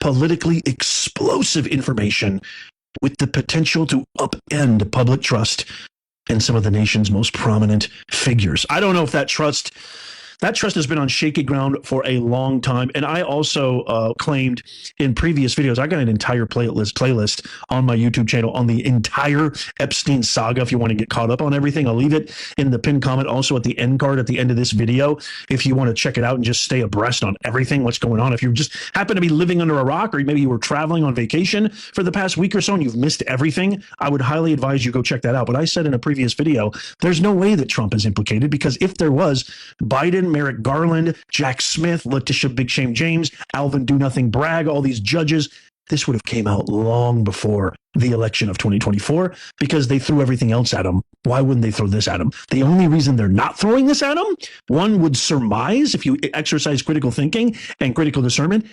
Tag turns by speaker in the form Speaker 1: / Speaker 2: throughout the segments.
Speaker 1: politically explosive information with the potential to upend public trust in some of the nation's most prominent figures. I don't know if that trust has been on shaky ground for a long time. And I also claimed in previous videos, I got an entire playlist on my YouTube channel on the entire Epstein saga. If you want to get caught up on everything, I'll leave it in the pinned comment, also at the end card at the end of this video. If you want to check it out and just stay abreast on everything, what's going on. If you just happen to be living under a rock, or maybe you were traveling on vacation for the past week or so and you've missed everything, I would highly advise you go check that out. But I said in a previous video, there's no way that Trump is implicated, because if there was, Biden, Merrick Garland, Jack Smith, Letitia Big Shame James, Alvin Do Nothing Bragg, all these judges, this would have came out long before the election of 2024, because they threw everything else at him. Why wouldn't they throw this at him? The only reason they're not throwing this at him, one would surmise, if you exercise critical thinking and critical discernment,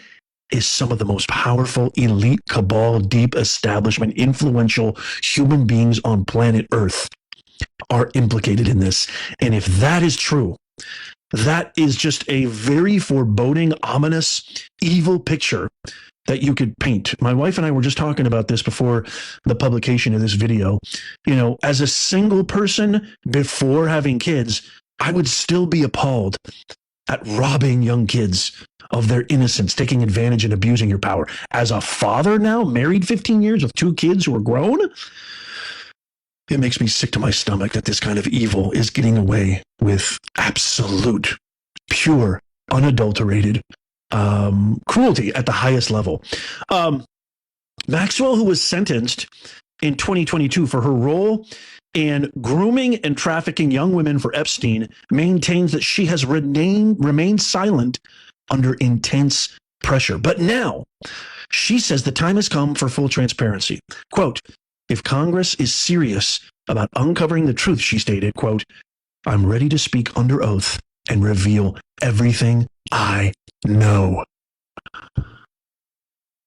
Speaker 1: is some of the most powerful, elite, cabal, deep establishment, influential human beings on planet Earth are implicated in this. And if that is true, that is just a very foreboding, ominous, evil picture that you could paint. My wife and I were just talking about this before the publication of this video. You know, as a single person before having kids, I would still be appalled at robbing young kids of their innocence, taking advantage and abusing your power. As a father now, married 15 years with 2 kids who are grown, it makes me sick to my stomach that this kind of evil is getting away with absolute, pure, unadulterated cruelty at the highest level. Maxwell, who was sentenced in 2022 for her role in grooming and trafficking young women for Epstein, maintains that she has remained silent under intense pressure. But now she says the time has come for full transparency. Quote, if Congress is serious about uncovering the truth, she stated, quote, I'm ready to speak under oath and reveal everything I know.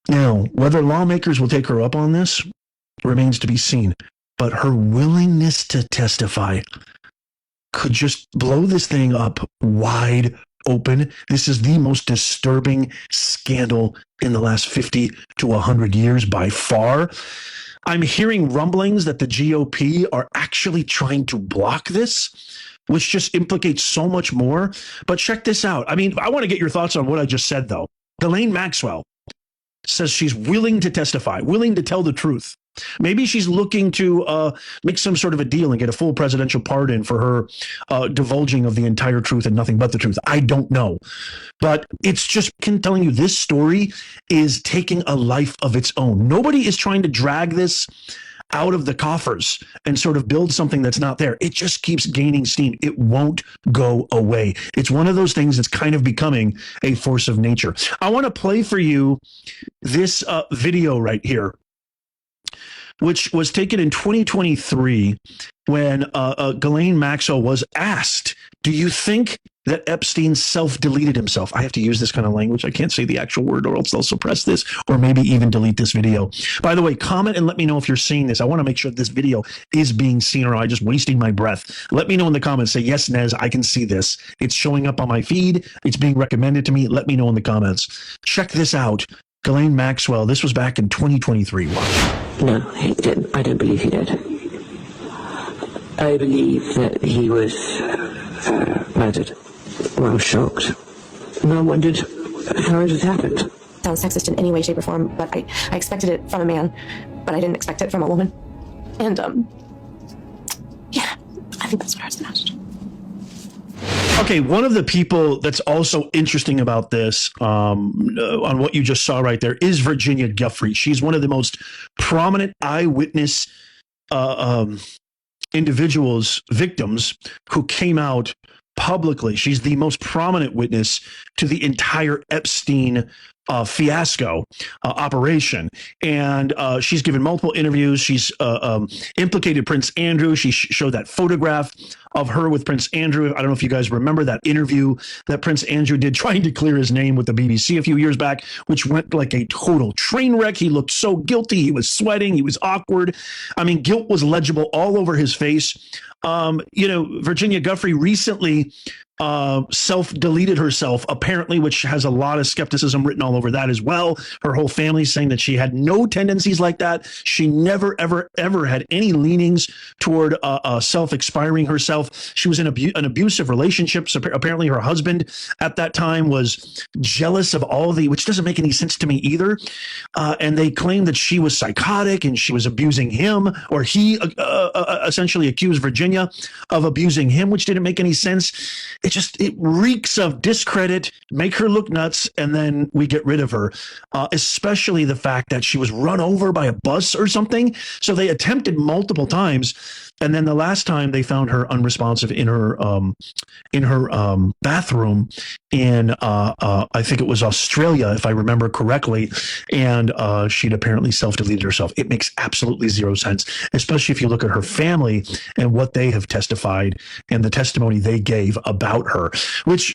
Speaker 1: Now, whether lawmakers will take her up on this remains to be seen, but her willingness to testify could just blow this thing up wide open. This is the most disturbing scandal in the last 50 to 100 years by far. I'm hearing rumblings that the GOP are actually trying to block this, which just implicates so much more. But check this out. I mean, I want to get your thoughts on what I just said, though. Ghislaine Maxwell says she's willing to testify, willing to tell the truth. Maybe she's looking to make some sort of a deal and get a full presidential pardon for her divulging of the entire truth and nothing but the truth. I don't know. But it's just telling you this story is taking a life of its own. Nobody is trying to drag this out of the coffers and sort of build something that's not there. It just keeps gaining steam. It won't go away. It's one of those things that's kind of becoming a force of nature. I want to play for you this video right here, which was taken in 2023 when Ghislaine Maxwell was asked, do you think that Epstein self-deleted himself? I have to use this kind of language. I can't say the actual word or else they'll suppress this or maybe even delete this video. By the way, comment and let me know if you're seeing this. I want to make sure this video is being seen, or I'm just wasting my breath. Let me know in the comments. Say, yes, Nez, I can see this. It's showing up on my feed. It's being recommended to me. Let me know in the comments. Check this out. Ghislaine Maxwell, this was back in 2023. Watch.
Speaker 2: No, he didn't. I don't believe he did. I believe that he was murdered. Well, I was shocked. And I wondered how it had happened.
Speaker 3: Sounds sexist in any way, shape, or form, but I expected it from a man, but I didn't expect it from a woman. And, yeah, I think that's what I was asked.
Speaker 1: Okay, one of the people that's also interesting about this, on what you just saw right there, is Virginia Giuffre. She's one of the most prominent eyewitness individuals, victims, who came out publicly. She's the most prominent witness to the entire Epstein fiasco operation. And she's given multiple interviews. She's implicated Prince Andrew. She showed that photograph of her with Prince Andrew. I don't know if you guys remember that interview that Prince Andrew did trying to clear his name with the BBC a few years back, which went like a total train wreck. He looked so guilty. He was sweating. He was awkward. I mean, guilt was legible all over his face. Virginia Giuffre recently self-deleted herself, apparently, which has a lot of skepticism written all over that as well. Her whole family saying that she had no tendencies like that. She never, ever, ever had any leanings toward self-expiring herself. She was in an abusive relationship. So apparently her husband at that time was jealous of which doesn't make any sense to me either. And they claimed that she was psychotic and she was abusing him, or he essentially accused Virginia of abusing him, which didn't make any sense. It reeks of discredit, make her look nuts, and then we get rid of her, especially the fact that she was run over by a bus or something. So they attempted multiple times. And then the last time they found her unresponsive in her bathroom in I think it was Australia, if I remember correctly, and she'd apparently self-deleted herself. It makes absolutely zero sense, especially if you look at her family and what they have testified and the testimony they gave about her, which